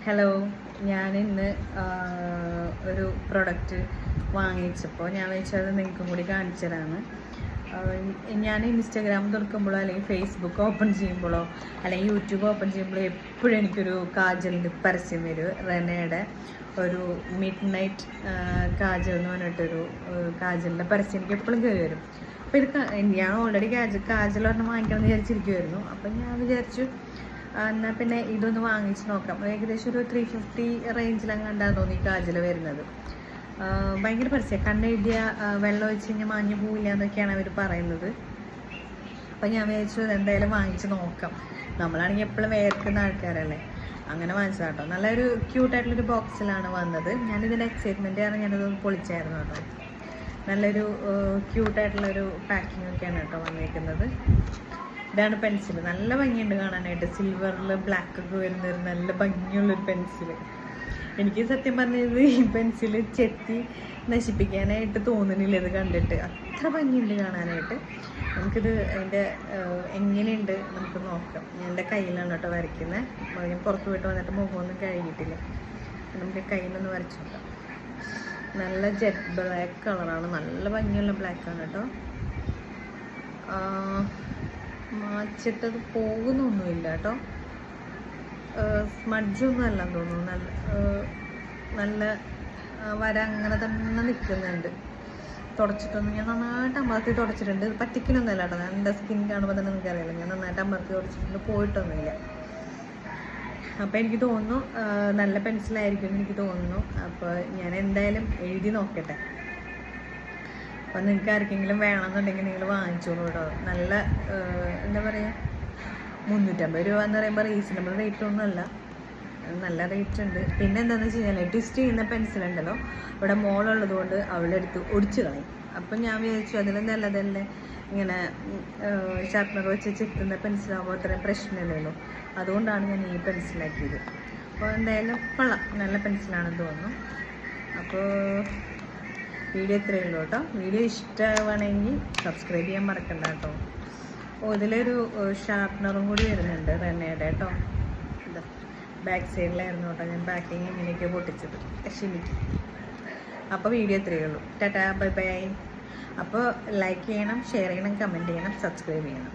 Hello, ഞാനിന്ന് ഒരു product വാങ്ങിച്ചപ്പോൾ ഞാൻ വെച്ചത് നിങ്ങൾക്കും കൂടി കാണിച്ചു തരാണ്. ഞാൻ ഇൻസ്റ്റാഗ്രാം തുറക്കുമ്പോഴോ അല്ലെങ്കിൽ ഫേസ്ബുക്ക് ഓപ്പൺ ചെയ്യുമ്പോഴോ അല്ലെങ്കിൽ യൂട്യൂബ് ഓപ്പൺ ചെയ്യുമ്പോഴോ എപ്പോഴും എനിക്കൊരു കാജലിൻ്റെ പരസ്യം വരും. റെനയുടെ ഒരു മിഡ് നൈറ്റ് കാജൽ എന്ന് പറഞ്ഞിട്ടൊരു കാജലിൻ്റെ പരസ്യം എനിക്ക് എപ്പോഴും കയറി വരും. അപ്പോൾ ഇത് ഞാൻ ഓൾറെഡി കാജൽ ഒരെണ്ണം വാങ്ങിക്കണം എന്ന് വിചാരിച്ചിരിക്കുമായിരുന്നു. അപ്പം ഞാൻ വിചാരിച്ചു എന്നാൽ പിന്നെ ഇതൊന്ന് വാങ്ങിച്ച് നോക്കാം. ഏകദേശം ഒരു 350 റേഞ്ചിലങ്ങാണ്ടാന്ന് തോന്നി ഈ കാജൽ വരുന്നത്. ഭയങ്കര പരസ്യം, കണ്ണെഴുതിയ വെള്ളം ഒഴിച്ച് കഴിഞ്ഞാൽ മാഞ്ഞു പോവില്ല എന്നൊക്കെയാണ് അവർ പറയുന്നത്. അപ്പം ഞാൻ വിചാരിച്ചു എന്തായാലും വാങ്ങിച്ച് നോക്കാം. നമ്മളാണെങ്കിൽ എപ്പോഴും വേർക്കുന്ന ആൾക്കാരല്ലേ, അങ്ങനെ വാങ്ങിച്ചത് കേട്ടോ. നല്ലൊരു ക്യൂട്ടായിട്ടുള്ളൊരു ബോക്സിലാണ് വന്നത്. ഞാനിതിൻ്റെ എക്സൈറ്റ്മെൻറ്റ് കാരണം ഞാനതൊന്ന് പൊളിച്ചായിരുന്നു കേട്ടോ. നല്ലൊരു ക്യൂട്ടായിട്ടുള്ളൊരു പാക്കിംഗ് ഒക്കെയാണ് കേട്ടോ വന്നിരിക്കുന്നത്. ഇതാണ് പെൻസിൽ. നല്ല ഭംഗിയുണ്ട് കാണാനായിട്ട്. സിൽവറിൽ ബ്ലാക്ക് ഒക്കെ വരുന്നൊരു നല്ല ഭംഗിയുള്ളൊരു പെൻസിൽ. എനിക്ക് സത്യം പറഞ്ഞത് ഈ പെൻസിൽ ചെത്തി നശിപ്പിക്കാനായിട്ട് തോന്നുന്നില്ല ഇത് കണ്ടിട്ട്. അത്ര ഭംഗിയുണ്ട് കാണാനായിട്ട്. നമുക്കിത് അതിൻ്റെ എങ്ങനെയുണ്ട് നമുക്ക് നോക്കാം. ഞാൻ എൻ്റെ കയ്യിലാണ് കേട്ടോ വരയ്ക്കുന്നത്. ഞാൻ പുറത്ത് പോയിട്ട് വന്നിട്ട് മുഖമൊന്നും കഴുകിയിട്ടില്ല. നമുക്ക് കയ്യിലൊന്ന് വരച്ചു നോക്കാം. നല്ല ജെറ്റ് ബ്ലാക്ക് കളറാണ്, നല്ല ഭംഗിയുള്ള ബ്ലാക്കാണ് കേട്ടോ. മാച്ചിട്ടത് പോകുന്നൊന്നുമില്ല കേട്ടോ. സ്മഡ്ജൊന്നും അല്ലെന്ന് തോന്നുന്നു. നല്ല വര അങ്ങനെ തന്നെ നിൽക്കുന്നുണ്ട്. തുടച്ചിട്ടൊന്നും ഞാൻ നന്നായിട്ട് അമർത്തി തുടച്ചിട്ടുണ്ട്. പറ്റിക്കലൊന്നുമില്ല കേട്ടോ. എൻ്റെ സ്കിൻ കാണുമ്പോൾ തന്നെ നിങ്ങൾക്കറിയാലോ, ഞാൻ നന്നായിട്ട് അമർത്തി തുടച്ചിട്ടുണ്ട്, പോയിട്ടൊന്നുമില്ല. അപ്പോൾ എനിക്ക് തോന്നുന്നു നല്ല പെൻസിലായിരിക്കും എന്ന് എനിക്ക് തോന്നുന്നു. അപ്പോൾ ഞാൻ എന്തായാലും എഴുതി നോക്കട്ടെ. അപ്പം നിങ്ങൾക്ക് ആർക്കെങ്കിലും വേണമെന്നുണ്ടെങ്കിൽ നിങ്ങൾ വാങ്ങിച്ചോളൂ കേട്ടോ. നല്ല എന്താ പറയുക, 350 രൂപ എന്ന് പറയുമ്പോൾ റീസണബിൾ റേറ്റ് ഒന്നുമല്ല, നല്ല റേറ്റ് ഉണ്ട്. പിന്നെ എന്താണെന്ന് വെച്ച് കഴിഞ്ഞാൽ ട്വിസ്റ്റ് ചെയ്യുന്ന പെൻസിലുണ്ടല്ലോ, ഇവിടെ മോളുള്ളത് കൊണ്ട് അവളുടെ അടുത്ത് ഒടിച്ച് കളയും. അപ്പം ഞാൻ വിചാരിച്ചു അതിലും നല്ലതല്ലേ ഇങ്ങനെ ഷാർപ്പനർ വെച്ച് ചെത്തുന്ന പെൻസിലാകുമ്പോൾ അത്രയും പ്രശ്നമില്ലല്ലോ. അതുകൊണ്ടാണ് ഞാൻ ഈ പെൻസിലാക്കിയത്. അപ്പോൾ എന്തായാലും കൊള്ളാം, നല്ല പെൻസിലാണെന്ന് തോന്നുന്നു. അപ്പോൾ വീഡിയോ ഇത്രയേ ഉള്ളൂ കേട്ടോ. വീഡിയോ ഇഷ്ടമാണെങ്കിൽ സബ്സ്ക്രൈബ് ചെയ്യാൻ മറക്കണ്ട കേട്ടോ. ഇതിലൊരു ഷാർപ്പനറും കൂടി വരുന്നുണ്ട് റെനയുടെ കേട്ടോ. ഇതാ ബാക്ക് സൈഡിലായിരുന്നു കേട്ടോ ഞാൻ പാക്കിങ് ഇങ്ങനെയൊക്കെ പൊട്ടിച്ചത്. ക്ഷമിക്കും. അപ്പോൾ വീഡിയോ ഇത്രയേ ഉള്ളൂ. Tata, bye bye. അപ്പോൾ ലൈക്ക് ചെയ്യണം, ഷെയർ ചെയ്യണം, കമൻറ്റ് ചെയ്യണം, സബ്സ്ക്രൈബ് ചെയ്യണം.